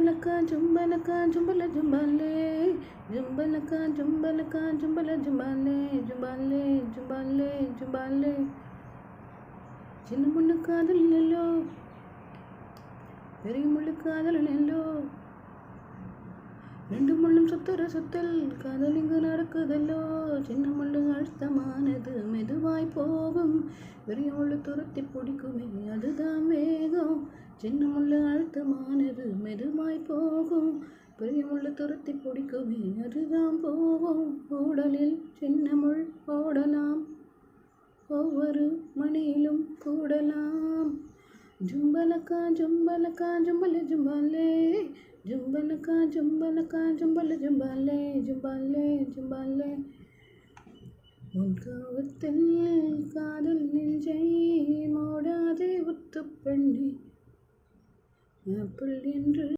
ஜும்பலக்கா ஜும்பலக்கா ஜும்பல ஜும்பாலே ஜும்பலக்கா ஜும்பலக்கா ஜும்பல ஜும்பாலே ஜும்பாலே ஜும்பாலே ஜும்பாலே சின்ன முள்ளு காதல் இல்லோ பெரிய முள்ளு காதல் இல்லோ ரெண்டு முள்ளும் சுத்துற சுத்தல் காதல் இங்கு நடக்குதல்லோ சின்ன முள்ளு அழுத்தமானது மெதுவாய் போகும் பெரிய முள்ளு துரத்தி பிடிக்குமே அதுதான் வேகம் சின்ன முள்ளு அழுத்தமானது மெதுவாய் போகும் பெரிய முள்ளு துரத்தி பிடிக்குமே அதுதான் போகும் ஓடலில் சின்ன முள் ஓடலாம் ஒவ்வொரு மணியிலும் கூடலாம் ஜும்பலக்கா ஜும்பலக்கா ஜும்பல ஜும்பாலே ஜும்பலக்கா ஜும்பலக்கா ஜும்பல ஜும்பாலே ஜும்பாலே ஜும்பாலே உன் காவத்தில் காதல் நெஞ்சை மூடாதே உத்து பெண்ணே ஆப்பிள் என்று